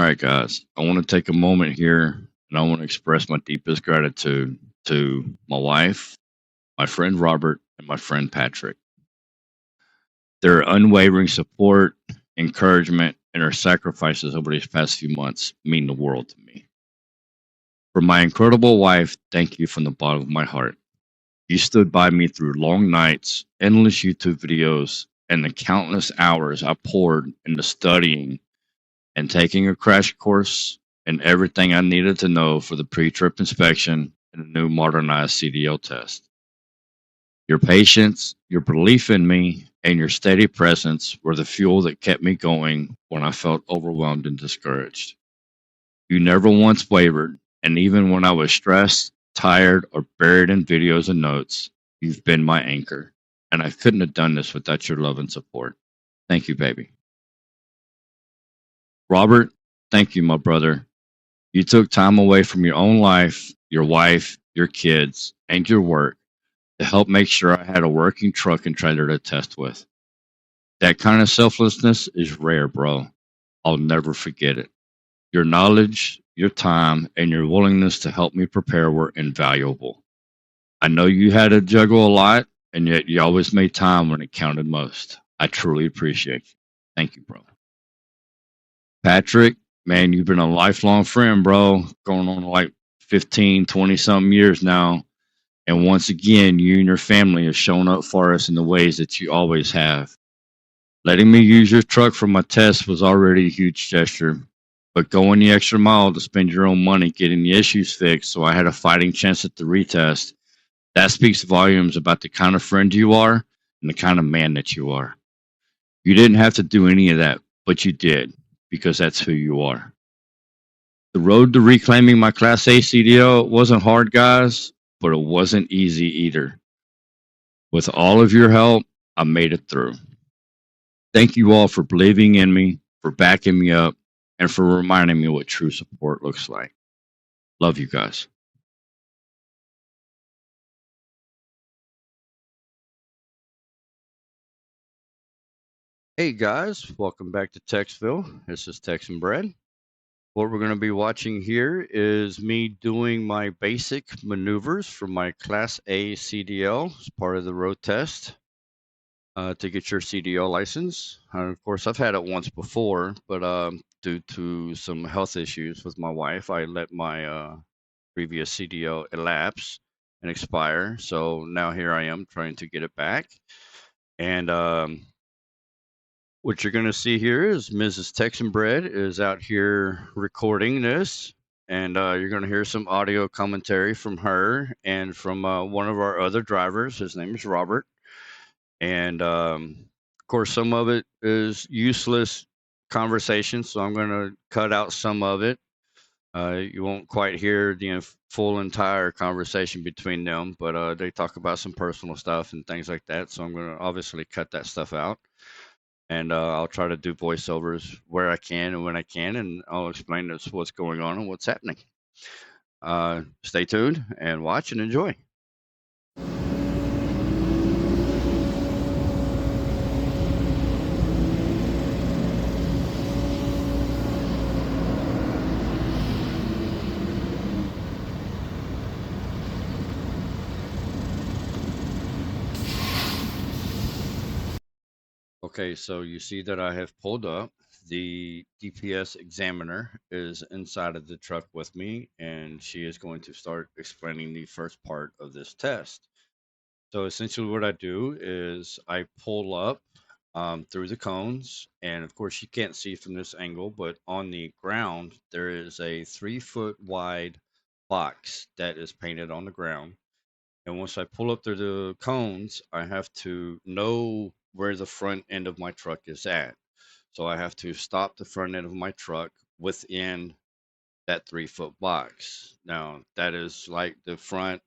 All right, guys. I want to take a moment here and I want to express my deepest gratitude to my wife, my friend Robert, and my friend Patrick. Their unwavering support, encouragement, and their sacrifices over these past few months mean the world to me. For my incredible wife, thank you from the bottom of my heart. You stood by me through long nights, endless YouTube videos, and the countless hours I poured into studying and taking a crash course and everything I needed to know for the pre-trip inspection and the new modernized CDL test. Your patience, your belief in me, and your steady presence were the fuel that kept me going when I felt overwhelmed and discouraged. You never once wavered, and even when I was stressed, tired, or buried in videos and notes, you've been my anchor. And I couldn't have done this without your love and support. Thank you, baby. Robert, thank you, my brother. You took time away from your own life, your wife, your kids, and your work to help make sure I had a working truck and trailer to test with. That kind of selflessness is rare, bro. I'll never forget it. Your knowledge, your time, and your willingness to help me prepare were invaluable. I know you had to juggle a lot, and yet you always made time when it counted most. I truly appreciate you. Thank you, bro. Patrick, man, you've been a lifelong friend, bro, going on like 15, 20 something years now. And once again, you and your family have shown up for us in the ways that you always have. Letting me use your truck for my test was already a huge gesture, but going the extra mile to spend your own money getting the issues fixed so I had a fighting chance at the retest, that speaks volumes about the kind of friend you are and the kind of man that you are. You didn't have to do any of that, but you did, because that's who you are. The road to reclaiming my Class A CDL wasn't hard, guys, but it wasn't easy either. With all of your help, I made it through. Thank you all for believing in me, for backing me up, and for reminding me what true support looks like. Love you guys. Hey guys, welcome back to Texville. This is Tex and Brad. What we're going to be watching here is me doing my basic maneuvers for my Class A CDL as part of the road test to get your CDL license. Of course, I've had it once before, but due to some health issues with my wife, I let my previous CDL elapse and expire. So now here I am trying to get it back. And what you're going to see here is Mrs. Texan Bread is out here recording this, and you're going to hear some audio commentary from her and from one of our other drivers. His name is Robert. And of course, some of it is useless conversation, so I'm going to cut out some of it. You won't quite hear the full entire conversation between them, but they talk about some personal stuff and things like that. So I'm going to obviously cut that stuff out. And I'll try to do voiceovers where I can and when I can, and I'll explain what's going on and what's happening. Stay tuned and watch and enjoy. Okay, so you see that I have pulled up. The DPS examiner is inside of the truck with me, and she is going to start explaining the first part of this test. So essentially what I do is I pull up through the cones, and of course you can't see from this angle, but on the ground there is a 3-foot wide box that is painted on the ground. And once I pull up through the cones, I have to know where the front end of my truck is at. So I have to stop the front end of my truck within that 3-foot box. Now, that is like the front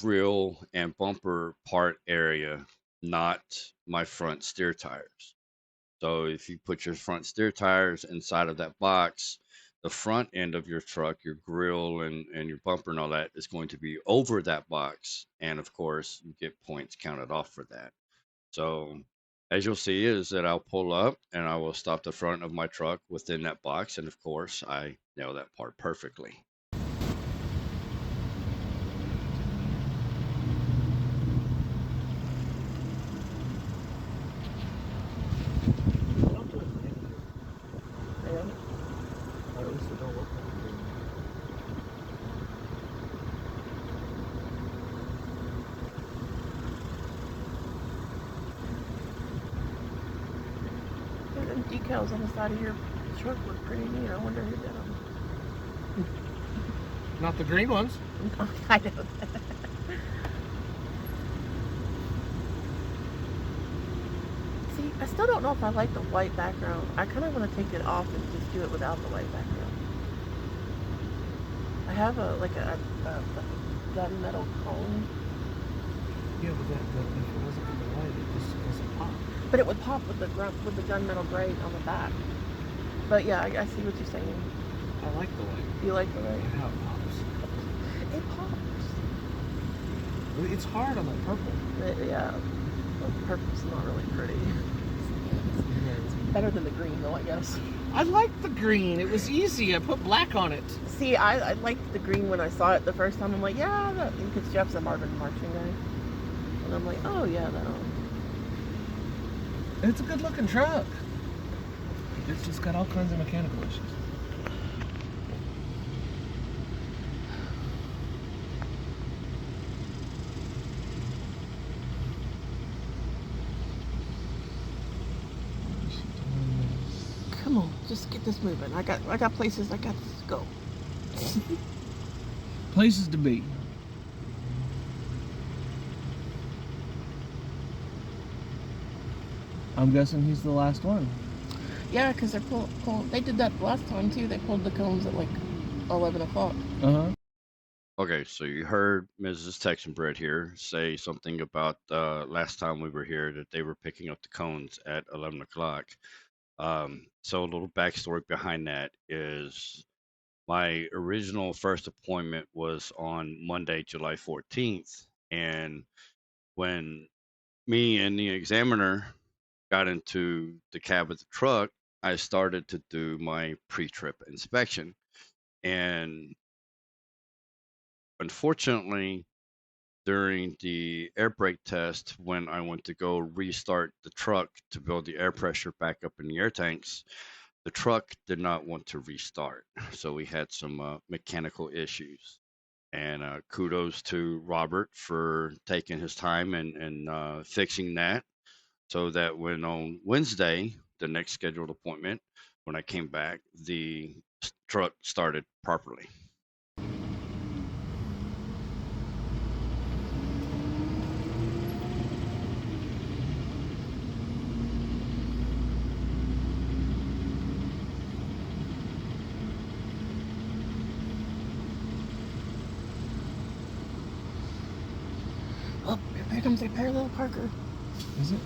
grill and bumper part area, not my front steer tires. So if you put your front steer tires inside of that box, the front end of your truck, your grill and your bumper and all that is going to be over that box. And of course, you get points counted off for that. So As you'll see is that I'll pull up and I will stop the front of my truck within that box. And of course, I nail that part perfectly. Don't do it negative. And or at least it don't look like it. Them decals on the side of your truck look pretty neat. I wonder who did them. Not the green ones. I know. See, I still don't know if I like the white background. I kind of want to take it off and just do it without the white background. I have a gunmetal cone. Yeah, but if it wasn't for the light, it just doesn't pop. But it would pop with the gunmetal grate on the back. But yeah, I see what you're saying. I like the light. You like the light? Yeah, how it pops. It pops. It's hard on that purple. Yeah. Well, purple's not really pretty. It's better than the green though, I guess. I liked the green. It was easy. I put black on it. See, I liked the green when I saw it the first time. I'm like, yeah, because Jeff's a Marvin marching guy. And I'm like, oh yeah, that'll. It's a good looking truck. It's just got all kinds of mechanical issues. Come on, just get this moving. I got places I got to go. Places to be. I'm guessing he's the last one. Yeah, because they're they did that last time too. They pulled the cones at like 11 o'clock. Okay, so you heard Mrs. Texan Bread here say something about last time we were here that they were picking up the cones at 11 o'clock. So a little backstory behind that is my original first appointment was on Monday, July 14th. And when me and the examiner got into the cab of the truck, I started to do my pre-trip inspection. And unfortunately, during the air brake test, when I went to go restart the truck to build the air pressure back up in the air tanks, the truck did not want to restart. So we had some mechanical issues. And kudos to Robert for taking his time and fixing that. So that when on Wednesday, the next scheduled appointment, when I came back, the truck started properly. Oh, here comes a parallel parker. Is it?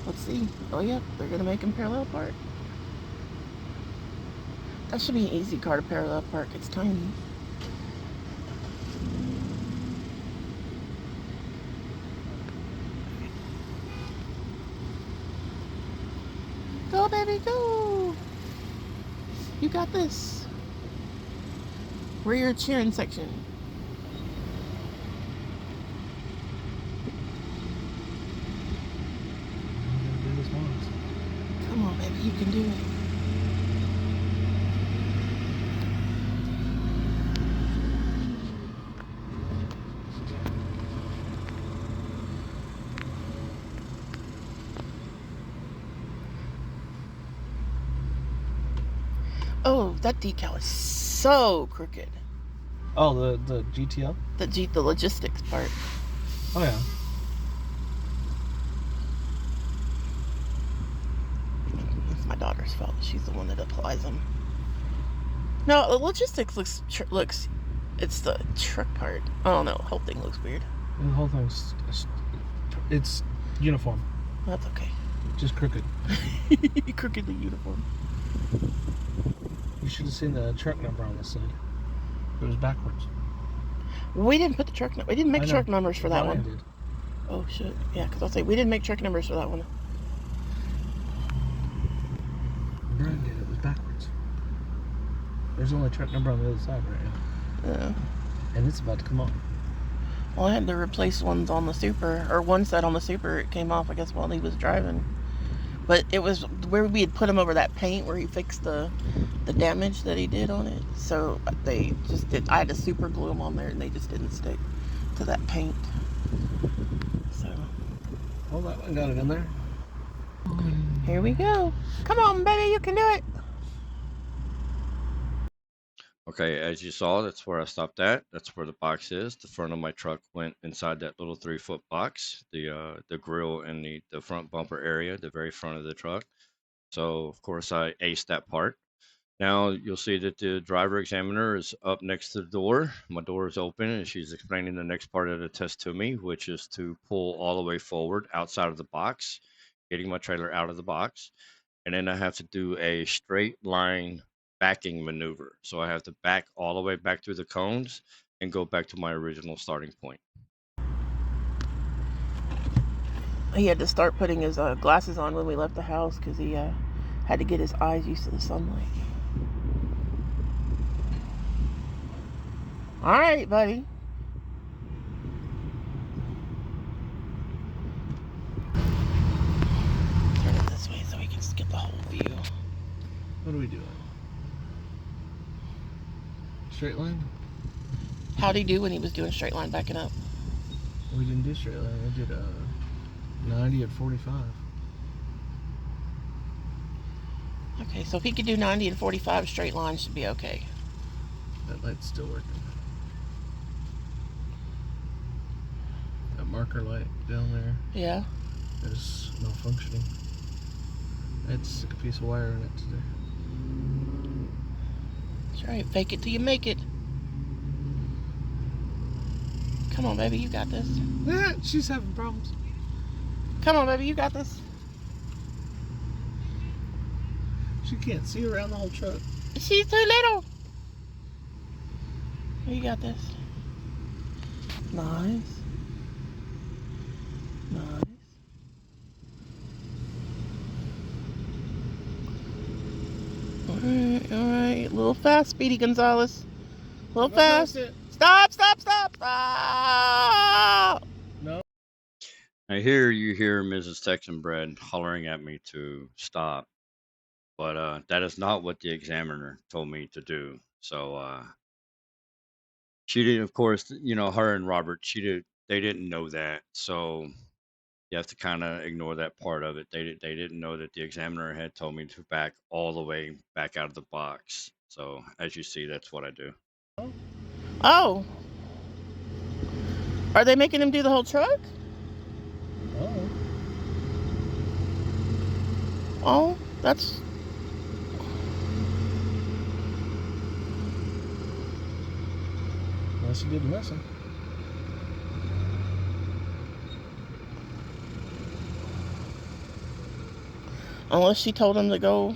Let's see. Oh, yeah, they're going to make them parallel park. That should be an easy car to parallel park. It's tiny. Go, baby, go! You got this. We're your cheering section. Come on, baby, you can do it. Oh, that decal is so crooked. Oh, the GTL? The logistics part. Oh yeah. It's my daughter's fault. She's the one that applies them. No, the logistics looks. It's the truck part. Oh no, the whole thing looks weird. The whole thing's it's uniform. That's okay. Just crooked. Crookedly uniform. You should have seen the truck number on this side. It was backwards. We didn't put the truck. We didn't make truck numbers for that one. Did. Oh shit! Yeah, because I'll say we didn't make truck numbers for that one. There's only truck number on the other side right now. Yeah. And it's about to come off. Well, I had to replace ones on the Super, or one set on the Super. It came off, I guess, while he was driving. But it was where we had put him over that paint where he fixed the damage that he did on it. So they just did. I had to super glue them on there, and they just didn't stick to that paint. So. Oh, that one got it in there. Here we go. Come on, baby, you can do it. Okay, as you saw, that's where I stopped at. That's where the box is. The front of my truck went inside that little 3-foot box. The grill and the front bumper area, the very front of the truck. So of course I aced that part. Now you'll see that the driver examiner is up next to the door. My door is open and she's explaining the next part of the test to me, which is to pull all the way forward outside of the box, getting my trailer out of the box. And then I have to do a straight line backing maneuver. So I have to back all the way back through the cones and go back to my original starting point. He had to start putting his glasses on when we left the house because he had to get his eyes used to the sunlight. All right, buddy. Turn it this way so we can get the whole view. What are we doing? Straight line? How'd he do when he was doing straight line backing up? We didn't do straight line. We did 90 at 45. Okay, so if he could do 90 and 45, straight line should be okay. That light's still working. That marker light down there Yeah. is malfunctioning. I had to stick a piece of wire in it today. That's right. Fake it till you make it. Come on, baby. You got this. Yeah, she's having problems. Come on, baby. You got this. She can't see around the whole truck. She's too little. You got this. Nice. Nice. Alright, alright. A little fast, Speedy Gonzalez. A little fast. Stop, stop, stop, stop! No. I hear you hear Mrs. Texan Bread hollering at me to stop, but that is not what the examiner told me to do. So she didn't, of course, her and Robert, they didn't know that. So you have to kind of ignore that part of it. They didn't know that the examiner had told me to back all the way back out of the box. So as you see, that's what I do. Oh. Are they making him do the whole truck? Oh. Oh, that's... Unless you didn't listen. Unless she told him to go...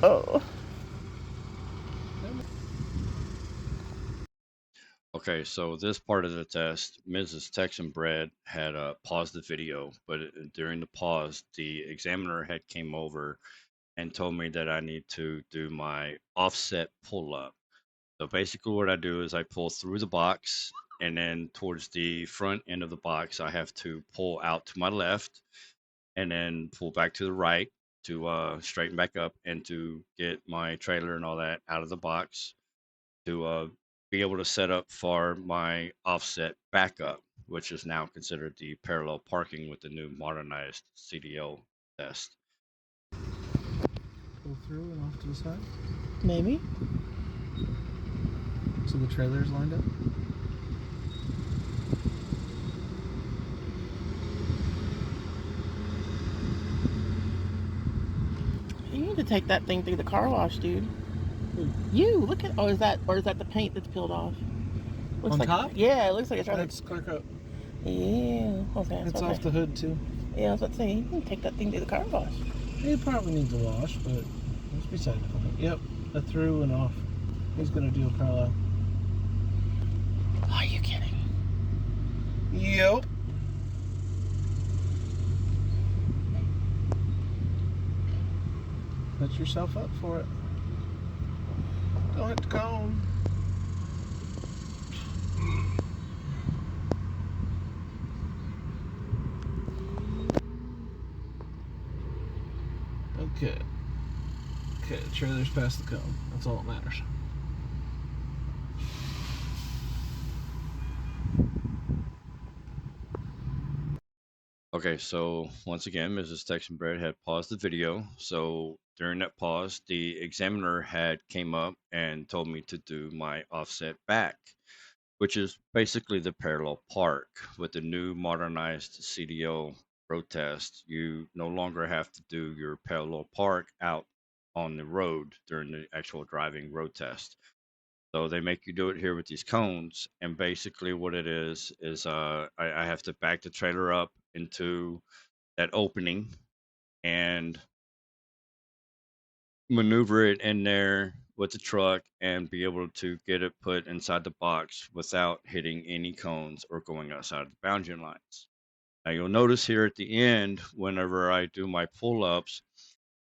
Oh. Okay, so this part of the test, Mrs. Texan Bread had paused the video, but during the pause, the examiner had came over and told me that I need to do my offset pull-up. So basically what I do is I pull through the box, and then towards the front end of the box, I have to pull out to my left, and then pull back to the right to straighten back up and to get my trailer and all that out of the box to be able to set up for my offset backup, which is now considered the parallel parking with the new modernized CDL test. Go through and off to the side. Maybe. So the trailer's lined up. You need to take that thing through the car wash, dude. You look at... Oh, is that the paint that's peeled off? Looks On like, top? Yeah, it looks like it's right. That's clear coat. Yeah. Okay. It's off the hood too. Yeah, I was about to say, you can take that thing through the car wash. It probably needs a wash, but it's beside the point. Yep, a through and off. He's gonna do a parallel. Are you kidding? Yep. Set yourself up for it. Don't hit the cone. Okay. Okay, the trailer's past the cone. That's all that matters. Okay, so once again, Mrs. Texan Bread had paused the video. So during that pause, the examiner had came up and told me to do my offset back, which is basically the parallel park. With the new modernized CDL road test, you no longer have to do your parallel park out on the road during the actual driving road test. So they make you do it here with these cones, and basically what it is I have to back the trailer up into that opening and maneuver it in there with the truck and be able to get it put inside the box without hitting any cones or going outside of the boundary lines. Now you'll notice here at the end, whenever I do my pull-ups,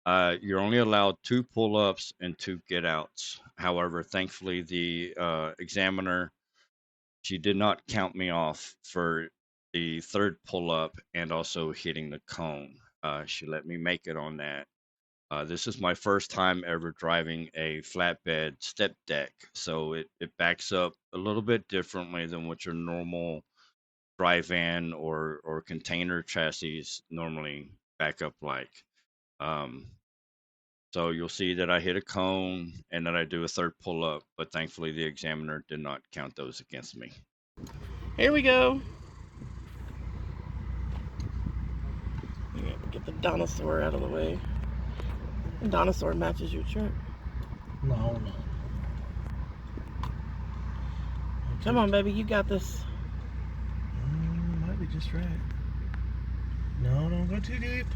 you're only allowed 2 pull-ups and 2 get-outs. However, thankfully, the examiner, she did not count me off for the 3rd pull-up and also hitting the cone. She let me make it on that. This is my first time ever driving a flatbed step deck, so it backs up a little bit differently than what your normal dry van or container chassis normally back up like. Um, so you'll see that I hit a cone and that I do a 3rd pull up, but thankfully the examiner did not count those against me. Here we go. Get the dinosaur out of the way. The dinosaur matches your truck. No. Come on, baby, you got this. Might be just right. No, don't go too deep.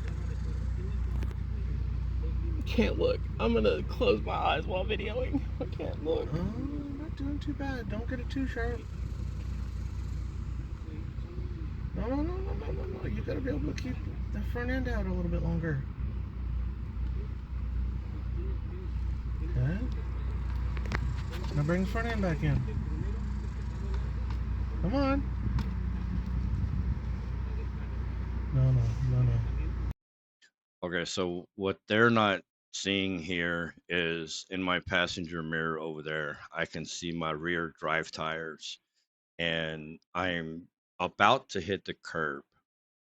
Can't look. I'm gonna close my eyes while videoing. I can't look. Oh, I'm not doing too bad. Don't get it too sharp. No. You gotta be able to keep the front end out a little bit longer. Okay. Now bring the front end back in. Come on. No. Okay, so what they're not seeing here is in my passenger mirror over there, I can see my rear drive tires, and I'm about to hit the curb.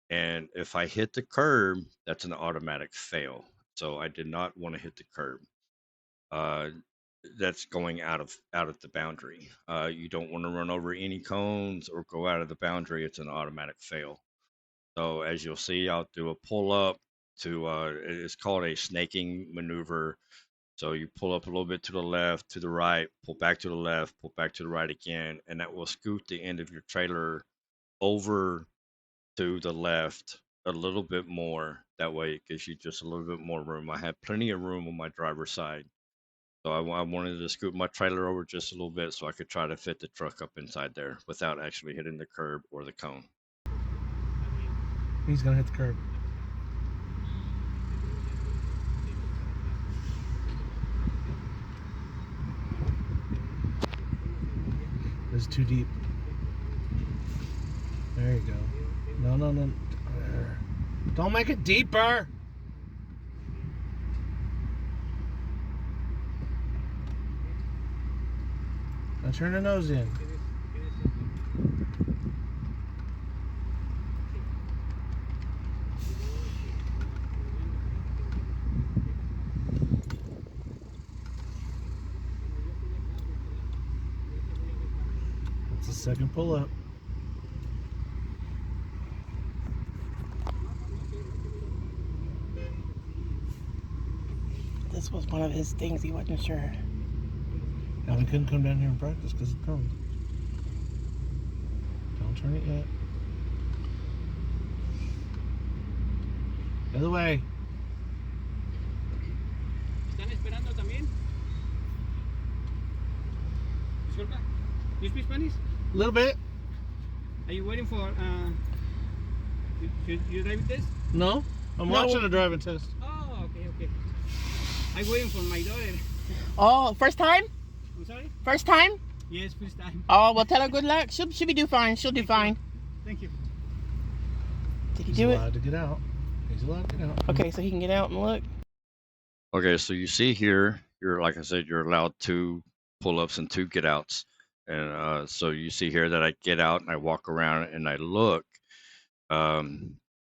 And if I hit the curb, that's an automatic fail. So I did not want to hit the curb. That's going out of the boundary. You don't want to run over any cones or go out of the boundary. It's an automatic fail. So as you'll see, I'll do a pull up to it's called a snaking maneuver. So you pull up a little bit to the left, to the right, pull back to the left, pull back to the right again, and that will scoot the end of your trailer over to the left a little bit more. That way it gives you just a little bit more room. I had plenty of room on my driver's side. So I wanted to scoot my trailer over just a little bit so I could try to fit the truck up inside there without actually hitting the curb or the cone. He's gonna hit the curb. This is too deep. There you go. No. There. Don't make it deeper. Now turn the nose in. That's the 2nd pull up. This was one of his things. He wasn't sure. And we couldn't come down here and practice because of the cones. Don't turn it yet. The other way. ¿Están esperando también? Disculpa. You speak Spanish? A little bit. Are you waiting for you driving test? No, I'm watching a driving test. Oh, okay. I'm waiting for my daughter. Oh, first time? I'm sorry? First time? Yes, first time. Oh, well, tell her good luck. She'll be do fine. She'll do fine. Thank you. Did he He's do it? allowed to get out. He's allowed to get out. Okay, so he can get out and look. Okay, so you see here, you're like I said, you're allowed 2 pull-ups and 2 get-outs. And so you see here that I get out and I walk around and I look.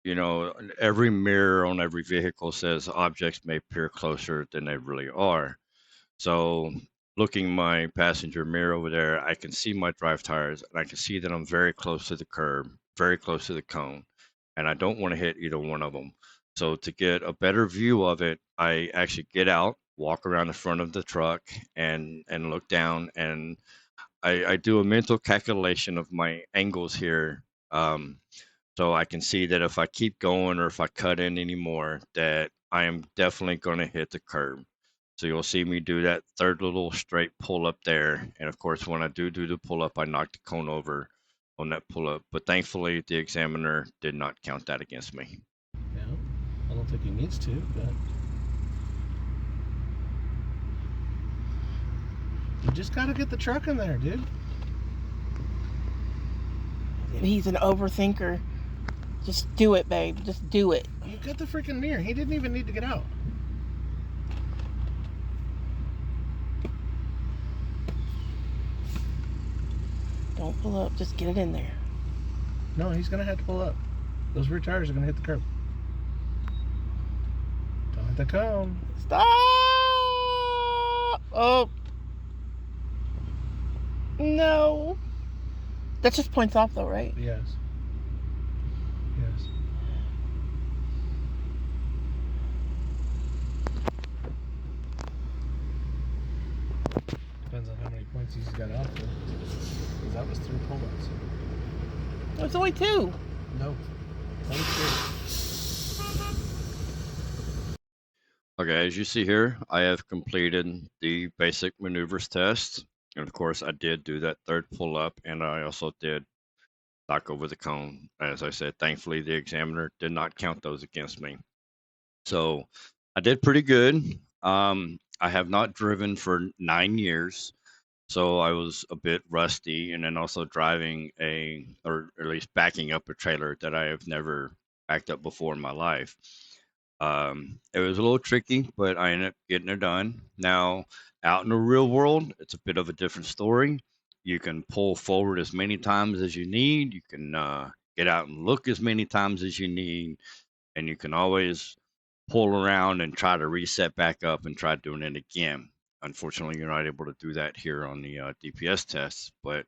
You know, every mirror on every vehicle says objects may appear closer than they really are. So looking my passenger mirror over there, I can see my drive tires and I can see that I'm very close to the curb, very close to the cone, and I don't want to hit either one of them. So to get a better view of it, I actually get out, walk around the front of the truck and look down, and I do a mental calculation of my angles here. So I can see that if I keep going or if I cut in anymore, that I am definitely going to hit the curb. So you'll see me do that third little straight pull up there. And of course, when I do the pull up, I knock the cone over on that pull up. But thankfully, the examiner did not count that against me. Yeah. I don't think he needs to, but you just gotta get the truck in there, dude. He's an overthinker. Just do it, babe. Just do it. You got the freaking mirror. He didn't even need to get out. Don't pull up. Just get it in there. No, he's gonna have to pull up. Those rear tires are gonna hit the curb. Don't hit the cone. Stop! Oh. No. That just points off though, right? Yes. Yes. Depends on how many points he's got out there. Because that was 3 pull-ups. It's only 2. No. Only 3. Okay, as you see here, I have completed the basic maneuvers test. And of course, I did do that third pull up, and I also did knock over the cone. As I said, thankfully, the examiner did not count those against me. So I did pretty good. I have not driven for 9 years, so I was a bit rusty, and then also driving or at least backing up a trailer that I have never backed up before in my life. It was a little tricky, but I ended up getting it done. Now, out in the real world, it's a bit of a different story. You can pull forward as many times as you need. You can get out and look as many times as you need, and you can always pull around and try to reset back up and try doing it again. Unfortunately, you're not able to do that here on the DPS tests, but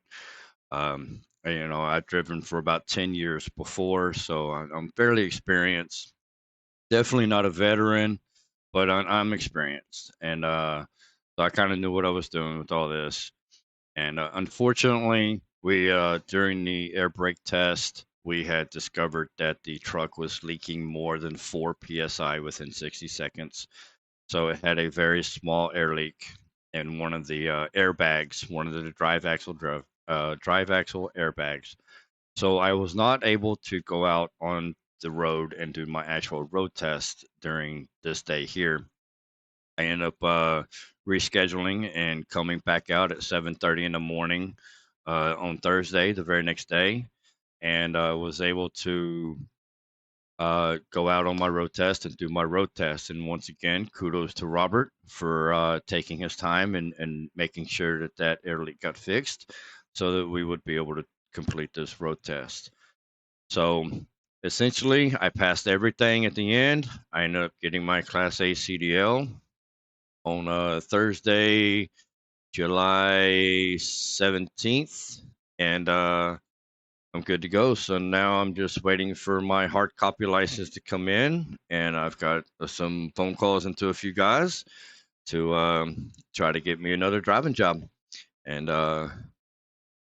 you know, I've driven for about 10 years before, so I'm fairly experienced. Definitely not a veteran, but I'm experienced, and so I kind of knew what I was doing with all this. And unfortunately, we during the air brake test, we had discovered that the truck was leaking more than 4 psi within 60 seconds. So it had a very small air leak in one of the airbags, one of the drive axle airbags. So I was not able to go out on the road and do my actual road test during this day here. I ended up rescheduling and coming back out at 7:30 in the morning on Thursday, the very next day, and was able to go out on my road test and do my road test. And once again, kudos to Robert for taking his time and making sure that that air leak got fixed so that we would be able to complete this road test. So essentially, I passed everything at the end. I ended up getting my Class A CDL on Thursday, July 17th, and I'm good to go. So now I'm just waiting for my hard copy license to come in, and I've got some phone calls into a few guys to try to get me another driving job. And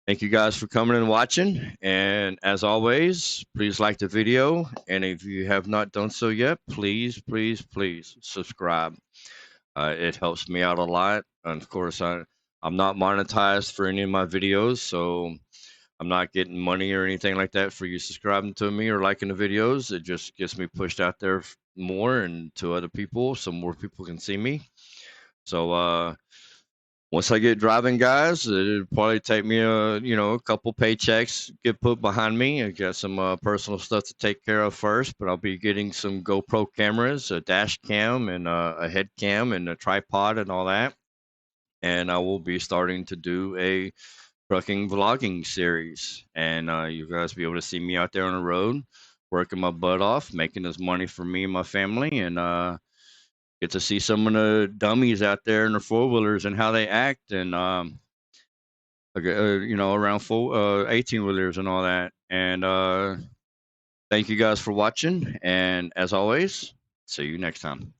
thank you guys for coming and watching. And as always, please like the video. And if you have not done so yet, please, please, please subscribe. It helps me out a lot. And of course, I'm not monetized for any of my videos, so I'm not getting money or anything like that for you subscribing to me or liking the videos. It just gets me pushed out there more and to other people so more people can see me. So once I get driving, guys, it'll probably take me a couple paychecks get put behind me. I got some personal stuff to take care of first, but I'll be getting some GoPro cameras, a dash cam, and a head cam, and a tripod, and all that. And I will be starting to do a trucking vlogging series, and you guys be able to see me out there on the road, working my butt off, making this money for me and my family, and get to see some of the dummies out there in their four wheelers and how they act, and around 18 wheelers and all that. And thank you guys for watching, and as always, see you next time.